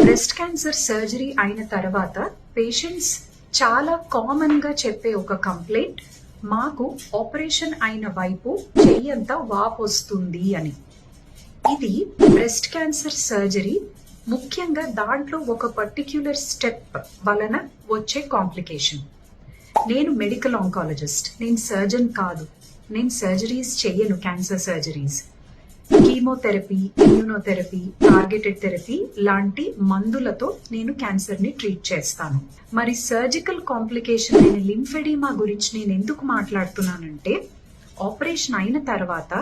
Breast cancer surgery అయిన తర్వాత patients చాలా కామన్ గా చెప్పే ఒక కంప్లైంట్, మాకు ఆపరేషన్ అయిన వైపు చెయ్యంత వాపు వస్తుంది అని. ఇది బ్రెస్ట్ క్యాన్సర్ సర్జరీ, ముఖ్యంగా దాంట్లో ఒక పర్టిక్యులర్ స్టెప్ వలన వచ్చే కాంప్లికేషన్. నేను మెడికల్ ఆంకాలజిస్ట్, నేను సర్జన్ కాదు. నేను సర్జరీస్ చెయ్యను, cancer surgeries. Chemotherapy, immunotherapy, targeted therapy లాంటి మందులతో నేను క్యాన్సర్ ని ట్రీట్ చేస్తాను. మరి సర్జికల్ కాంప్లికేషన్ అయిన లింఫెడిమా గురించి నేను ఎందుకు మాట్లాడుతున్నానంటే, ఆపరేషన్ అయిన తర్వాత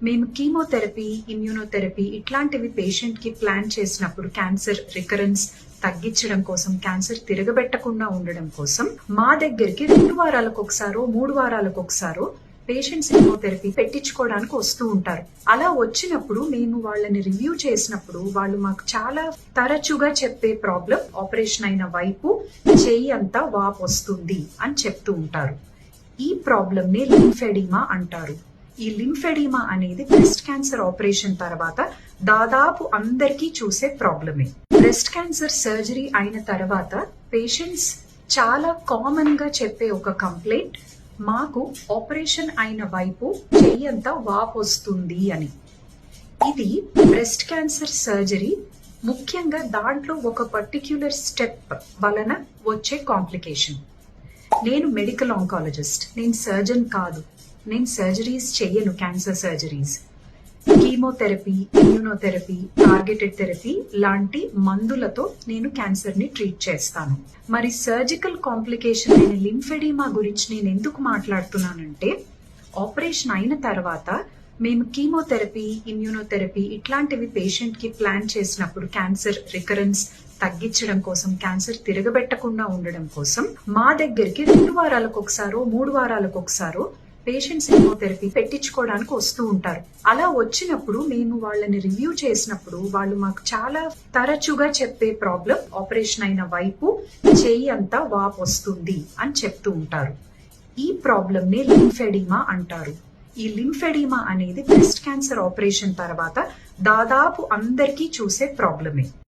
మేము కీమోథెరపీ, ఇమ్యూనోథెరపీ ఇట్లాంటివి పేషెంట్ కి ప్లాన్ చేసినప్పుడు క్యాన్సర్ రికరెన్స్ తగ్గించడం కోసం, క్యాన్సర్ తిరగబెట్టకుండా ఉండడం కోసం మా దగ్గరికి 2 వారాలకు ఒకసారో 3 వారాలకు ఒకసారో పేషెంట్స్ కీమోథెరపీ పెట్టించుకోవడానికి వస్తూ ఉంటారు. అలా వచ్చినప్పుడు మేము వాళ్ళని రివ్యూ చేసినప్పుడు వాళ్ళు మాకు చాలా తరచుగా చెప్పే ప్రాబ్లం, ఆపరేషన్ అయిన వైపు చెయ్యి అంతా వాపు వస్తుంది అని చెప్తూ ఉంటారు. ఈ ప్రాబ్లం ని లింఫెడిమా అంటారు. ఈ లింఫెడిమా అనేది బ్రెస్ట్ క్యాన్సర్ ఆపరేషన్ తర్వాత దాదాపు అందరికీ చూసే ప్రాబ్లమే. బ్రెస్ట్ క్యాన్సర్ సర్జరీ అయిన తర్వాత పేషెంట్స్ చాలా కామన్ గా చెప్పే ఒక కంప్లైంట్, మాకు ఆపరేషన్ అయిన వైపు చెయ్యంత వాపు వస్తుంది అని. ఇది బ్రెస్ట్ క్యాన్సర్ సర్జరీ, ముఖ్యంగా దాంట్లో ఒక పర్టిక్యులర్ స్టెప్ వలన వచ్చే కాంప్లికేషన్. నేను మెడికల్ ఆంకాలజిస్ట్, నేను సర్జన్ కాదు. నేను సర్జరీస్ చెయ్యను, cancer surgeries. Chemotherapy, immunotherapy, targeted therapy లాంటి మందులతో నేను క్యాన్సర్ ని ట్రీట్ చేస్తాను. మరి సర్జికల్ కాంప్లికేషన్ అయిన లింఫెడిమా గురించి నేను ఎందుకు మాట్లాడుతున్నానంటే, ఆపరేషన్ అయిన తర్వాత మేము కీమోథెరపీ, ఇమ్యూనోథెరపీ ఇట్లాంటివి పేషెంట్ కి ప్లాన్ చేసినప్పుడు క్యాన్సర్ రికరెన్స్ తగ్గించడం కోసం, క్యాన్సర్ తిరగబెట్టకుండా ఉండడం కోసం మా దగ్గరికి 2 వారాలకు ఒకసారో 3 వారాలకు ఒకసారో పేషెంట్స్ కీమోథెరపీ పెట్టించుకోవడానికి వస్తూ ఉంటారు. అలా వచ్చినప్పుడు మేము వాళ్ళని రివ్యూ చేసినప్పుడు వాళ్ళు మాకు చాలా తరచుగా చెప్పే ప్రాబ్లం, ఆపరేషన్ అయిన వైపు చెయ్యి అంతా వాపు వస్తుంది అని చెప్తూ ఉంటారు. ఈ ప్రాబ్లం ని లింఫెడిమా అంటారు. ఈ లింఫెడిమా అనేది బ్రెస్ట్ క్యాన్సర్ ఆపరేషన్ తర్వాత దాదాపు అందరికీ చూసే ప్రాబ్లమే.